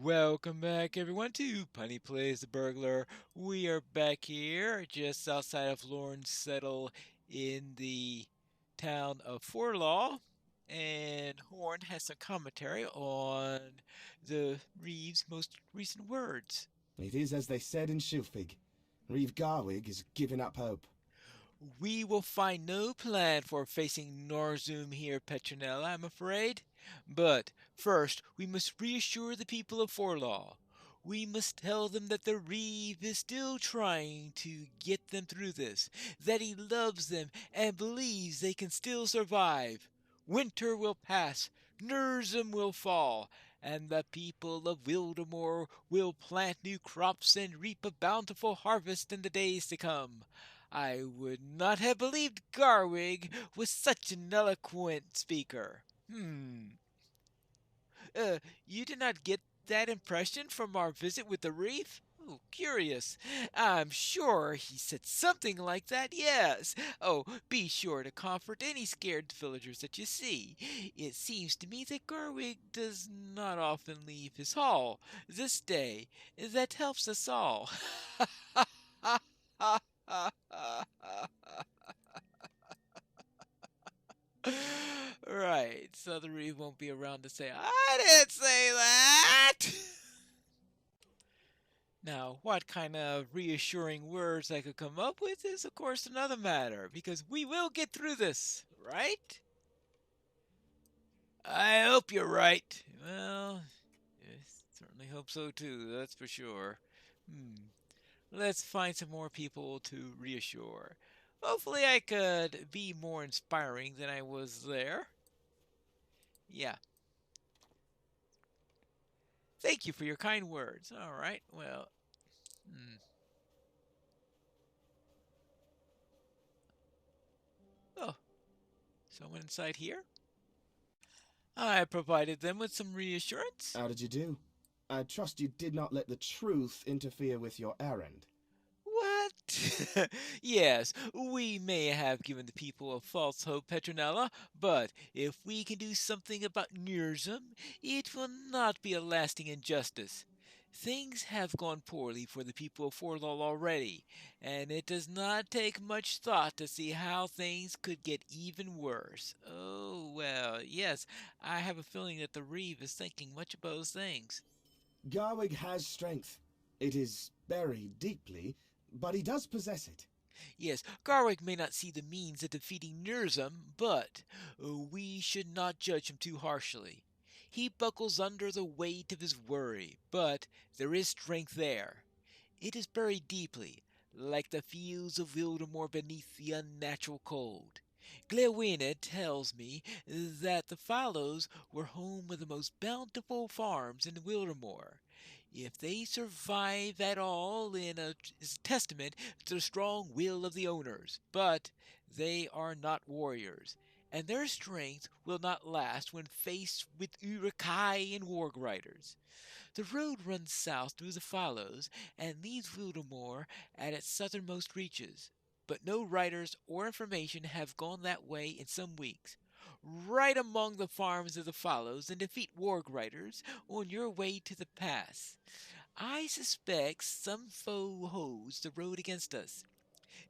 Welcome back, everyone, to Punny Plays the Burglar. We are back here just outside of Lawrence Settle in the town of Forlaw. And Horn has some commentary on the Reeve's most recent words. It is as they said in Shilfig. Reeve Garwig is giving up hope. We will find no plan for facing Norzum here, Petronella, I'm afraid. But first, we must reassure the people of Forlaw. We must tell them that the Reeve is still trying to get them through this, that he loves them and believes they can still survive. Winter will pass, Nurzum will fall, and the people of Wildemore will plant new crops and reap a bountiful harvest in the days to come. I would not have believed Garwig was such an eloquent speaker. You did not get that impression from our visit with the reef? Oh, curious. I'm sure he said something like that, yes. Oh, be sure to comfort any scared villagers that you see. It seems to me that Garwig does not often leave his hall. This day, that helps us all. Right, so the Reeve won't be around to say, I didn't say that! Now, what kind of reassuring words I could come up with is, of course, another matter, because we will get through this, right? I hope you're right. Well, I certainly hope so too, that's for sure. Hmm. Let's find some more people to reassure. Hopefully, I could be more inspiring than I was there. Yeah. Thank you for your kind words. All right. Well, hmm. Oh, someone inside here? I provided them with some reassurance. How did you do? I trust you did not let the truth interfere with your errand. What? Yes, we may have given the people a false hope, Petronella, but if we can do something about Nurzum, it will not be a lasting injustice. Things have gone poorly for the people of Forlol already, and it does not take much thought to see how things could get even worse. Oh, well, yes, I have a feeling that the Reeve is thinking much about those things. Garwig has strength. It is buried deeply, but he does possess it. Yes, Garwick may not see the means of defeating Nurzum, but we should not judge him too harshly. He buckles under the weight of his worry, but there is strength there. It is buried deeply, like the fields of Wildemore beneath the unnatural cold. Glewina tells me that the Fallows were home of the most bountiful farms in Wildemore. If they survive at all is a testament to the strong will of the owners, but they are not warriors, and their strength will not last when faced with Urukai and warg riders. The road runs south through the Fallows and leaves Wildemore at its southernmost reaches, but no riders or information have gone that way in some weeks. Ride among the farms of the Fallows and defeat warg riders on your way to the pass. I suspect some foe holds the road against us.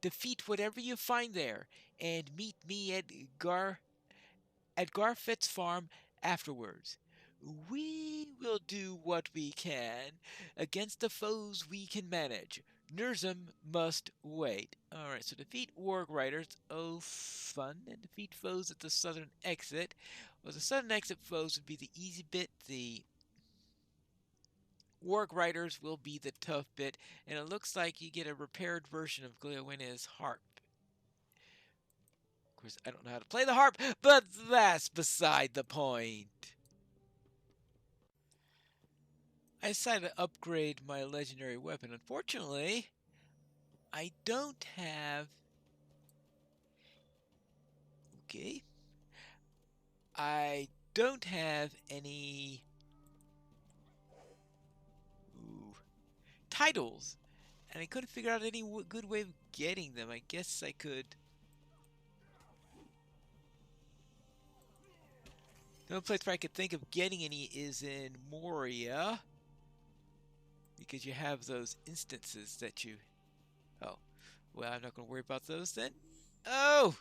Defeat whatever you find there, and meet me at Garfet's farm afterwards. We will do what we can against the foes we can manage. Nurzum must wait. Alright, so defeat warg riders. Oh, fun. And defeat foes at the southern exit. Well, the southern exit foes would be the easy bit. The warg riders will be the tough bit. And it looks like you get a repaired version of Glewina's harp. Of course, I don't know how to play the harp, but that's beside the point. I decided to upgrade my legendary weapon. Unfortunately, I don't have... Okay. I don't have any... Ooh, titles. And I couldn't figure out any good way of getting them. I guess I could... The only place where I could think of getting any is in Moria. because you have those instances that you... Oh, well, I'm not going to worry about those then. Oh!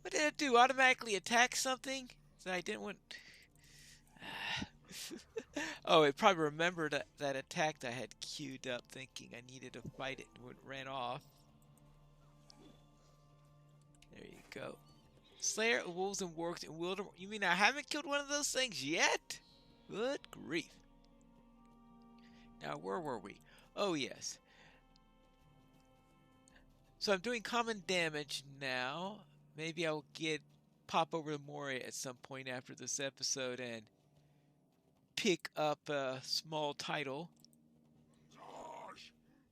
What did it do? Automatically attack something that I didn't want... Oh, it probably remembered that attack that I had queued up thinking I needed to fight it and it ran off. There you go. Slayer of Wolves and Wargs and Wilderness. You mean I haven't killed one of those things yet? Good grief. Now, where were we? Oh, yes. So I'm doing common damage now. Maybe I'll pop over to Moria at some point after this episode and pick up a small title.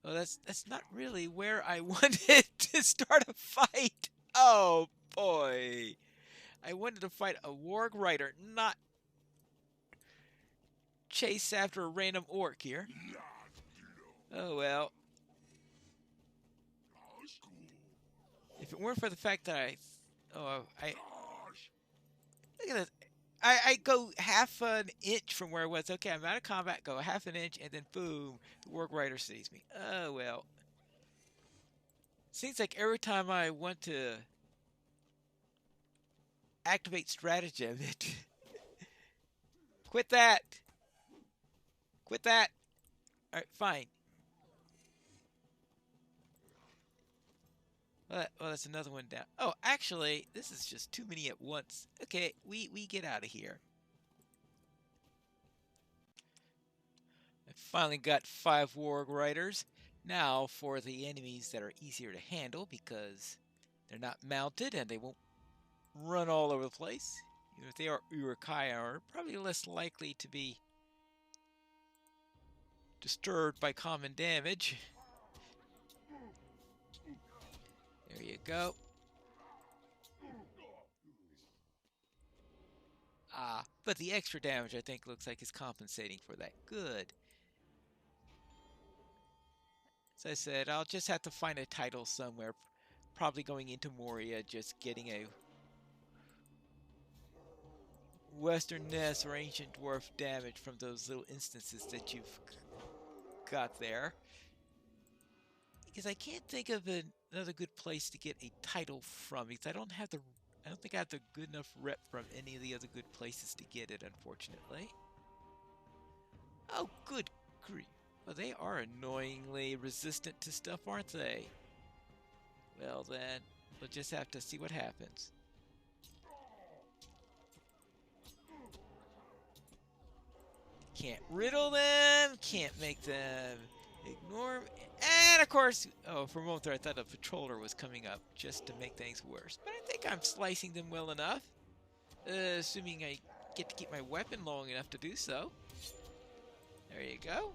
Oh, that's not really where I wanted to start a fight. Oh boy. I wanted to fight a warg rider, not chase after a random orc here. Oh well. If it weren't for the fact that look at this. I go half an inch from where I was. Okay, I'm out of combat. Go half an inch, and then boom, the warg rider sees me. Oh well. Seems like every time I want to activate stratagem, it... Quit that! Quit that! Alright, fine. Well, that's another one down. Oh, actually, this is just too many at once. Okay, we get out of here. I finally got 5 warg riders. Now for the enemies that are easier to handle because they're not mounted and they won't run all over the place. Even if they are Urukai, are probably less likely to be disturbed by common damage. There you go. But the extra damage I think looks like is compensating for that. Good. As I said, I'll just have to find a title somewhere. Probably going into Moria, just getting a Western Nest or Ancient Dwarf damage from those little instances that you've got there. Because I can't think of another good place to get a title from, because I don't think I have the good enough rep from any of the other good places to get it, unfortunately. Oh, good grief. Well, they are annoyingly resistant to stuff, aren't they? Well then, we'll just have to see what happens. Can't riddle them, can't make them ignore me. And of course, oh, for a moment there I thought a patroller was coming up just to make things worse. But I think I'm slicing them well enough. Assuming I get to keep my weapon long enough to do so. There you go.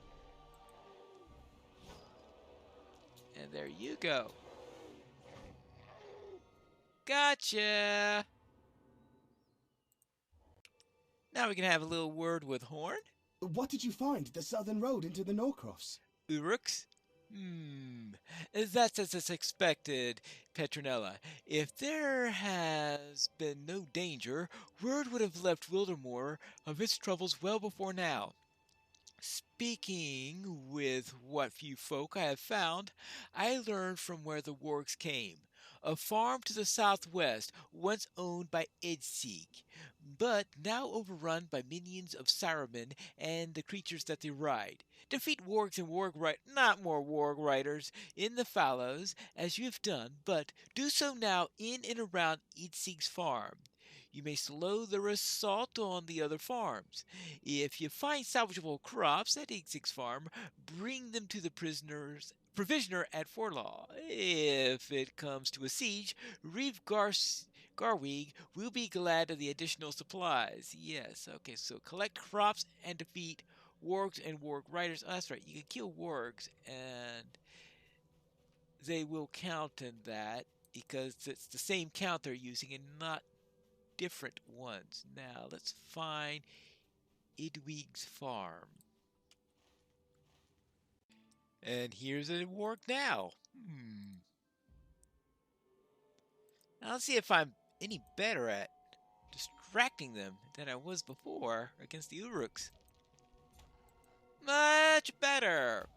And there you go. Gotcha! Now we can have a little word with Horn. What did you find? The southern road into the Norcross? Uruks? That's as expected, Petronella. If there has been no danger, word would have left Wildermore of its troubles well before now. Speaking with what few folk I have found, I learned from where the wargs came. A farm to the southwest, once owned by Edsig, but now overrun by minions of Saruman and the creatures that they ride. Defeat wargs and not more warg riders in the fallows, as you have done, but do so now in and around Edsig's farm. You may slow their assault on the other farms. If you find salvageable crops at Edsig's farm, bring them to the provisioner at Forlaw. If it comes to a siege, Reeve Garwig will be glad of the additional supplies. Yes, okay, so collect crops and defeat wargs and warg riders. Oh, that's right, you can kill wargs and they will count in that because it's the same count they're using and not different ones. Now, let's find Idwig's farm. And here's a warg now. Now let's see if I'm any better at distracting them than I was before against the Uruks. Much better.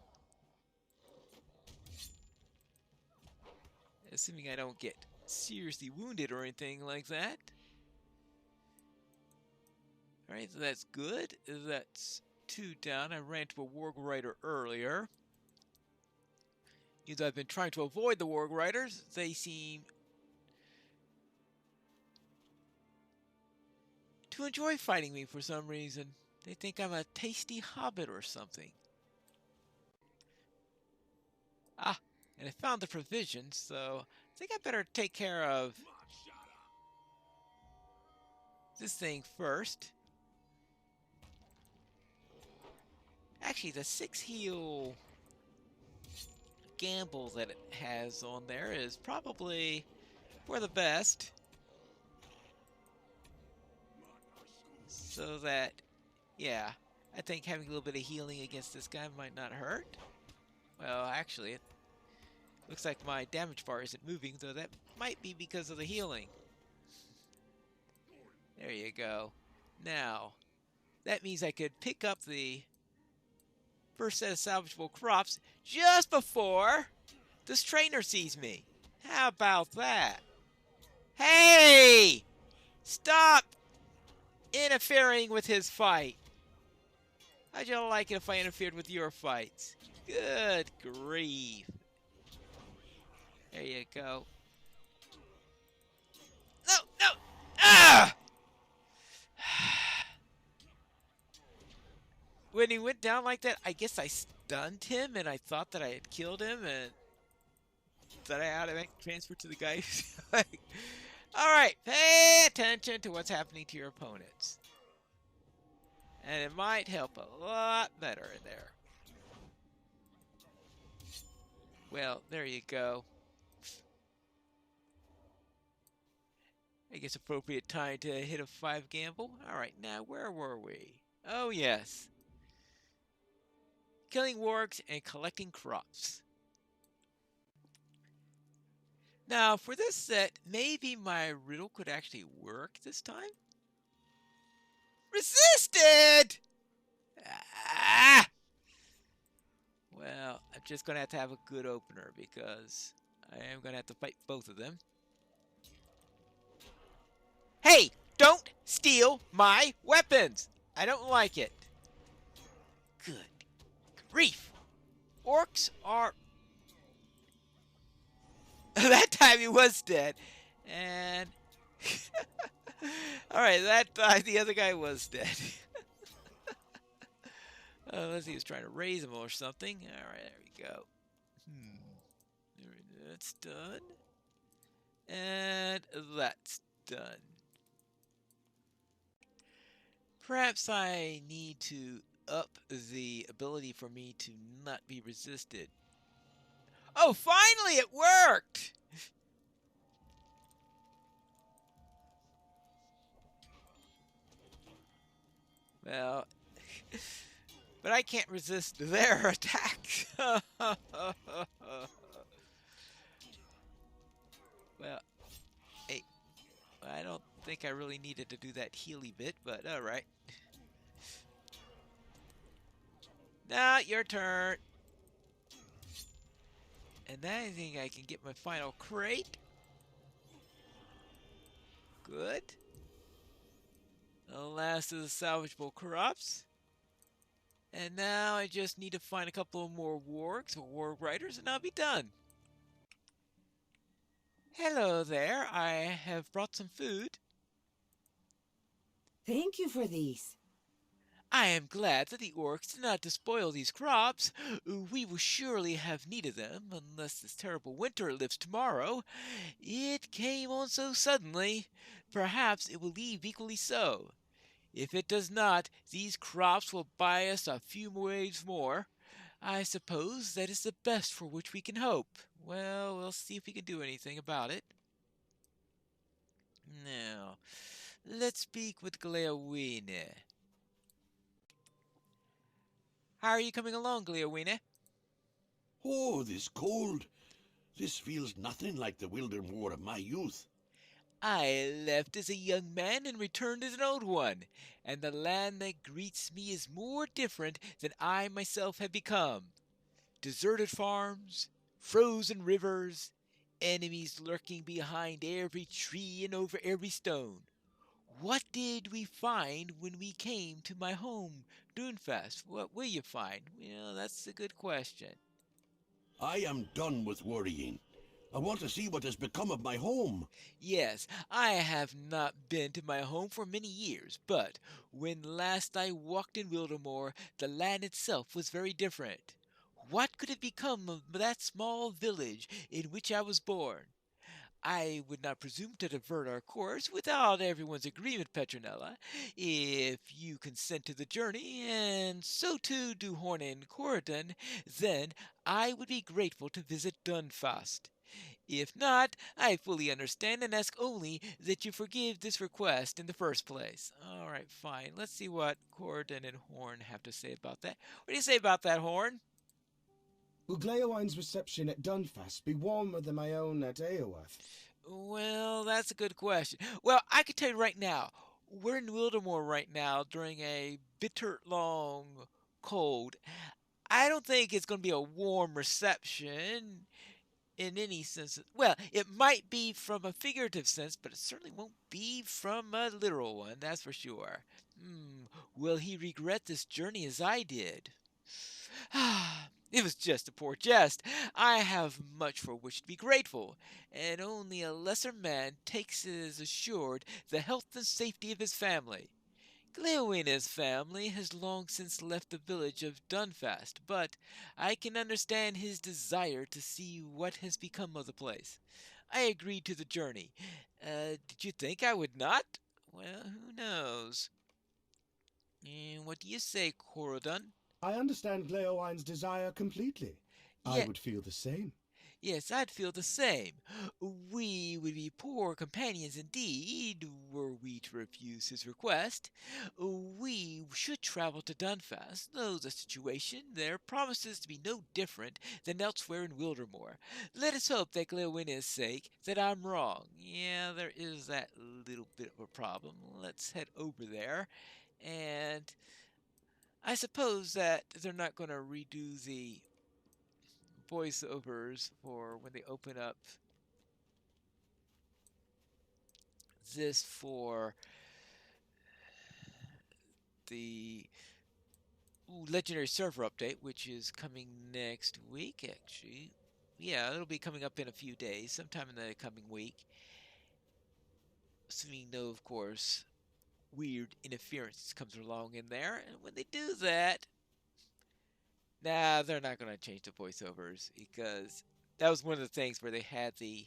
Assuming I don't get seriously wounded or anything like that. Alright, so that's good. That's 2 down. I ran to a Warg Rider earlier. Even though I've been trying to avoid the Warg Riders, they seem to enjoy fighting me for some reason. They think I'm a tasty hobbit or something. Ah, and I found the provisions, so I think I better take care of this thing first. Actually, the 6 heal gamble that it has on there is probably for the best. So that, yeah, I think having a little bit of healing against this guy might not hurt. Well, actually, it looks like my damage bar isn't moving, though that might be because of the healing. There you go. Now, that means I could pick up the first set of salvageable crops just before this trainer sees me. How about that? Hey! Stop interfering with his fight. How'd you like it if I interfered with your fights? Good grief. There you go. No, no! Ah! When he went down like that, I guess I stunned him and I thought that I had killed him and that I had to transfer to the guy. Alright, pay attention to what's happening to your opponents. And it might help a lot better in there. Well, there you go. I guess appropriate time to hit a 5 gamble. Alright, now where were we? Oh yes. Killing wargs and collecting crops. Now, for this set, maybe my riddle could actually work this time. Resisted! Ah! Well, I'm just going to have a good opener because I am going to have to fight both of them. Hey! Don't steal my weapons! I don't like it. Good grief! Orcs are... That time he was dead. And... Alright, that time the other guy was dead. Unless he was trying to raise him or something. Alright, there we go. That's done. And that's done. Perhaps I need to up the ability for me to not be resisted. Oh, finally it worked! Well, but I can't resist their attacks. Well, hey, I don't think I really needed to do that healy bit, but alright. Now, your turn. And then I think I can get my final crate. Good. The last of the salvageable crops. And now I just need to find a couple more wargs or warg riders and I'll be done. Hello there, I have brought some food. Thank you for these. I am glad that the orcs did not despoil these crops. We will surely have need of them, unless this terrible winter lifts tomorrow. It came on so suddenly. Perhaps it will leave equally so. If it does not, these crops will buy us a few waves more. I suppose that is the best for which we can hope. Well, we'll see if we can do anything about it. Now, let's speak with Gleowine. How are you coming along, Gleowine? Oh, this cold. This feels nothing like the Wilder War of my youth. I left as a young man and returned as an old one, and the land that greets me is more different than I myself have become. Deserted farms, frozen rivers, enemies lurking behind every tree and over every stone. What did we find when we came to my home, Dunefast? What will you find? Well, that's a good question. I am done with worrying. I want to see what has become of my home. Yes, I have not been to my home for many years, but when last I walked in Wildermore, the land itself was very different. What could have become of that small village in which I was born? I would not presume to divert our course without everyone's agreement, Petronella. If you consent to the journey, and so too do Horn and Corydon, then I would be grateful to visit Dunfast. If not, I fully understand and ask only that you forgive this request in the first place. All right, fine. Let's see what Corydon and Horn have to say about that. What do you say about that, Horn? Will Gleowine's reception at Dunfast be warmer than my own at Eoworth? Well, that's a good question. Well, I can tell you right now, we're in Wildermore right now during a bitter long cold. I don't think it's going to be a warm reception in any sense. Well, it might be from a figurative sense, but it certainly won't be from a literal one, that's for sure. Will he regret this journey as I did? It was just a poor jest. I have much for which to be grateful, and only a lesser man takes it as assured the health and safety of his family. Gleowina's family has long since left the village of Dunfast, but I can understand his desire to see what has become of the place. I agreed to the journey. Did you think I would not? Well, who knows? What do you say, Corydon? I understand Gleowine's desire completely. I Yeah, would feel the same. yes, I'd feel the same. We would be poor companions indeed, were we to refuse his request. We should travel to Dunfast, though the situation there promises to be no different than elsewhere in Wildermore. Let us hope that Glewina's sake that I'm wrong. Yeah, there is that little bit of a problem. Let's head over there, and I suppose that they're not going to redo the voiceovers for when they open up this for the legendary server update, which is coming next week, actually. Yeah, it'll be coming up in a few days, sometime in the coming week. Assuming no, of course, weird interference comes along in there. And when they do that, nah, they're not going to change the voiceovers because that was one of the things where they had the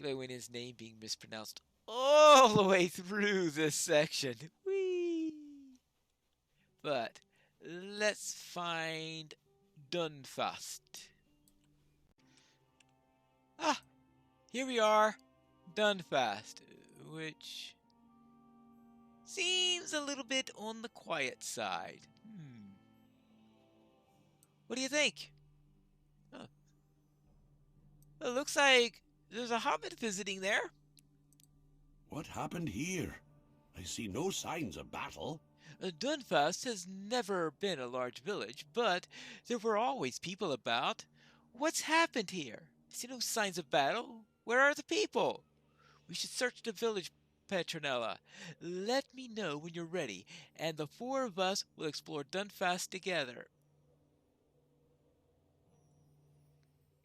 Glowina's name being mispronounced all the way through this section. Whee! But let's find Dunfast. Ah, here we are, Dunfast, which seems a little bit on the quiet side. What do you think? Huh. It looks like there's a hobbit visiting there. What happened here? I see no signs of battle. Dunfast has never been a large village, but there were always people about. What's happened here? I see no signs of battle. Where are the people? We should search the village, Petronella. Let me know when you're ready, and the four of us will explore Dunfast together.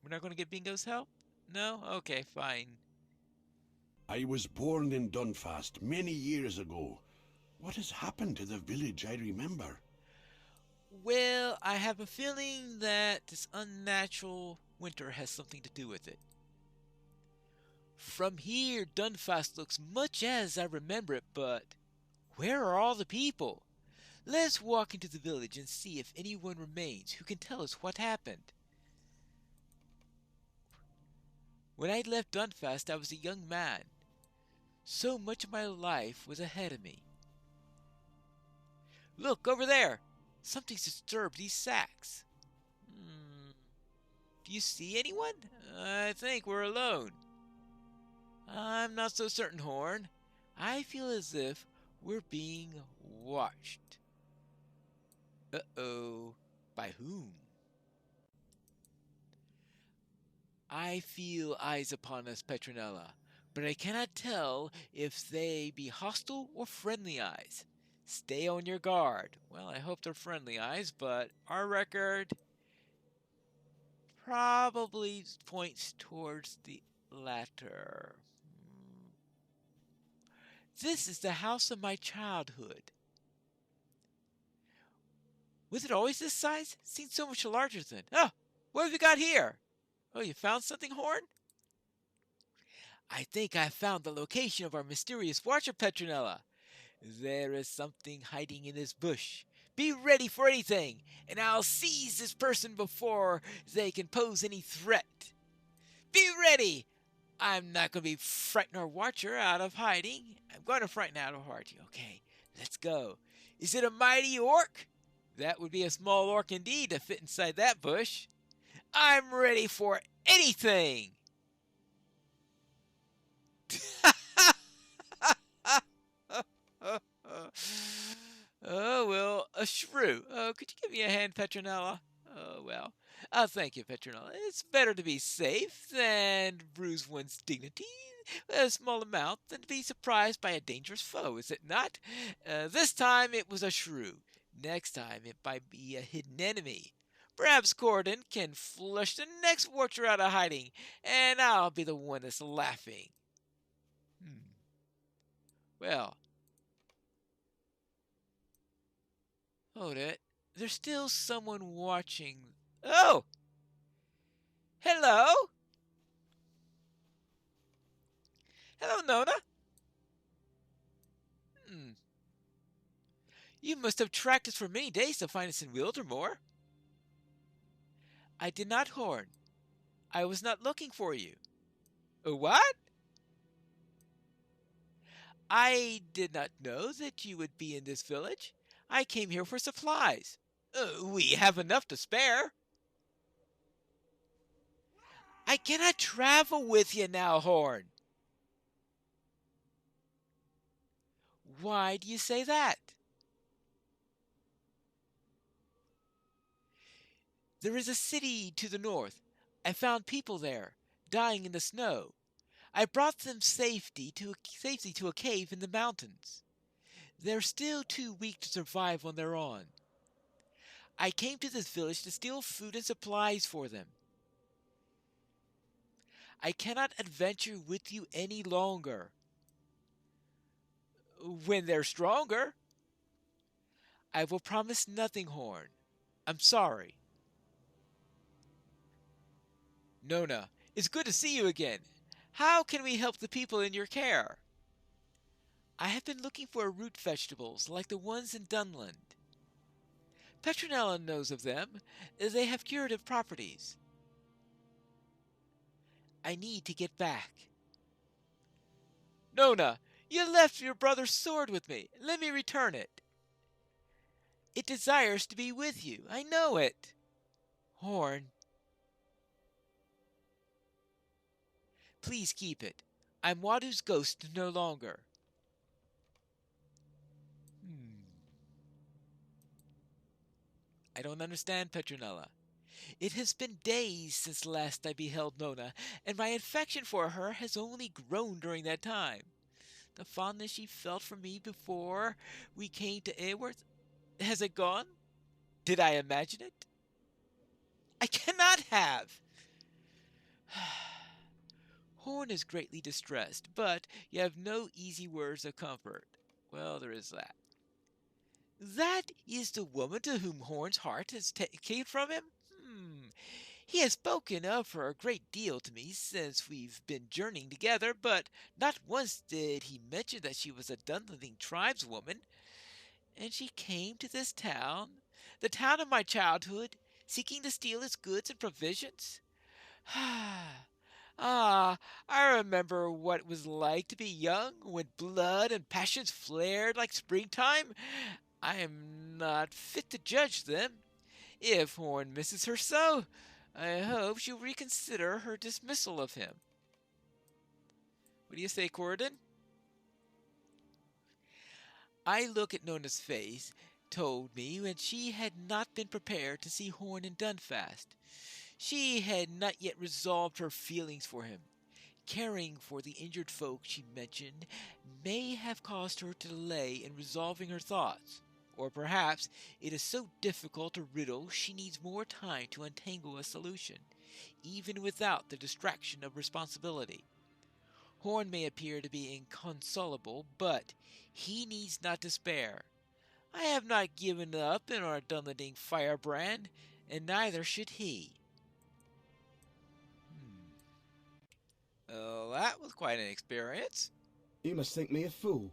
We're not going to get Bingo's help? No? Okay, fine. I was born in Dunfast many years ago. What has happened to the village I remember? Well, I have a feeling that this unnatural winter has something to do with it. From here, Dunfast looks much as I remember it, but where are all the people? Let's walk into the village and see if anyone remains who can tell us what happened. When I left Dunfast, I was a young man. So much of my life was ahead of me. Look, over there! Something's disturbed these sacks. Do you see anyone? I think we're alone. I'm not so certain, Horn. I feel as if we're being watched. Uh-oh. By whom? I feel eyes upon us, Petronella, but I cannot tell if they be hostile or friendly eyes. Stay on your guard. Well, I hope they're friendly eyes, but our record probably points towards the latter. This is the house of my childhood. Was it always this size? It seemed so much larger than. Oh, what have you got here? Oh, you found something, Horn? I think I found the location of our mysterious watcher, Petronella. There is something hiding in this bush. Be ready for anything, and I'll seize this person before they can pose any threat. Be ready! I'm not going to be frightening our watcher out of hiding. I'm going to frighten out of hiding. Okay, let's go. Is it a mighty orc? That would be a small orc indeed to fit inside that bush. I'm ready for anything. Oh, well, a shrew. Oh, could you give me a hand, Petronella? Oh, well. Thank you, Petronella. It's better to be safe than bruise one's dignity a small amount than to be surprised by a dangerous foe, is it not? This time it was a shrew. Next time it might be a hidden enemy. Perhaps Gordon can flush the next watcher out of hiding, and I'll be the one that's laughing. Well, hold it. There's still someone watching. Oh! Hello? Hello, Nona. You must have tracked us for many days to find us in Wildermore. I did not, Horn. I was not looking for you. What? I did not know that you would be in this village. I came here for supplies. We have enough to spare. I cannot travel with you now, Horn. Why do you say that? There is a city to the north. I found people there, dying in the snow. I brought them safely to a cave in the mountains. They're still too weak to survive on their own. I came to this village to steal food and supplies for them. I cannot adventure with you any longer. When they're stronger, I will promise nothing, Horn. I'm sorry. Nona, it's good to see you again. How can we help the people in your care? I have been looking for root vegetables like the ones in Dunland. Petronella knows of them. They have curative properties. I need to get back. Nona, you left your brother's sword with me. Let me return it. It desires to be with you. I know it. Horn, please keep it. I'm Wadu's ghost no longer. I don't understand, Petronella. It has been days since last I beheld Nona, and my affection for her has only grown during that time. The fondness she felt for me before we came to Aworth, has it gone? Did I imagine it? I cannot have! Horn is greatly distressed, but you have no easy words of comfort. Well, there is that. That is the woman to whom Horn's heart has taken from him? He has spoken of her a great deal to me since we've been journeying together, but not once did he mention that she was a Dunling tribeswoman. And she came to this town, the town of my childhood, seeking to steal its goods and provisions? I remember what it was like to be young when blood and passions flared like springtime. I am not fit to judge them. If Horn misses her so, I hope she'll reconsider her dismissal of him. What do you say, Corridon? I look at Nona's face, told me that she had not been prepared to see Horn and Dunfast. She had not yet resolved her feelings for him. Caring for the injured folk she mentioned may have caused her to delay in resolving her thoughts. Or perhaps it is so difficult a riddle she needs more time to untangle a solution, even without the distraction of responsibility. Horn may appear to be inconsolable, but he needs not despair. I have not given up in our Dunlending firebrand, and neither should he. Well, that was quite an experience. You must think me a fool.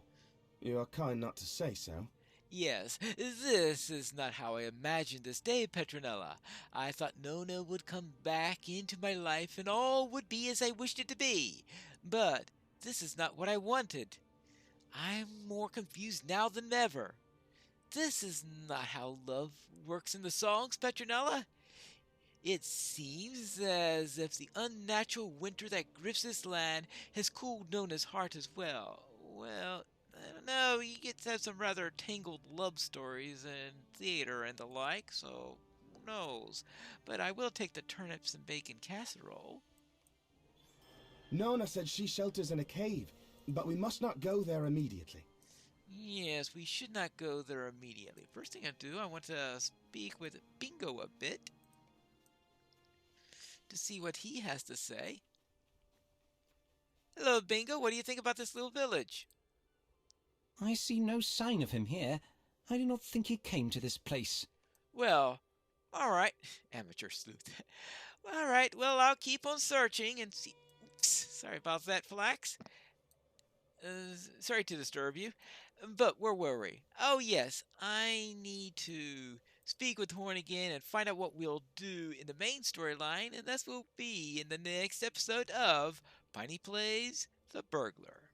You are kind not to say so. Yes, this is not how I imagined this day, Petronella. I thought Nona would come back into my life and all would be as I wished it to be. But this is not what I wanted. I'm more confused now than ever. This is not how love works in the songs, Petronella. It seems as if the unnatural winter that grips this land has cooled Nona's heart as well. Well, I don't know, you get to have some rather tangled love stories in theater and the like, so who knows. But I will take the turnips and bacon casserole. Nona said she shelters in a cave, but we must not go there immediately. Yes, we should not go there immediately. First thing I do, I want to speak with Bingo a bit to see what he has to say. Hello, Bingo. What do you think about this little village? I see no sign of him here. I do not think he came to this place. Well, all right. Amateur sleuth. All right, well, I'll keep on searching and see. Oops, sorry about that, Flax. Sorry to disturb you. But where were we? Oh, yes, I need to speak with Horn again and find out what we'll do in the main storyline, and that will be in the next episode of Piney Plays the Burglar.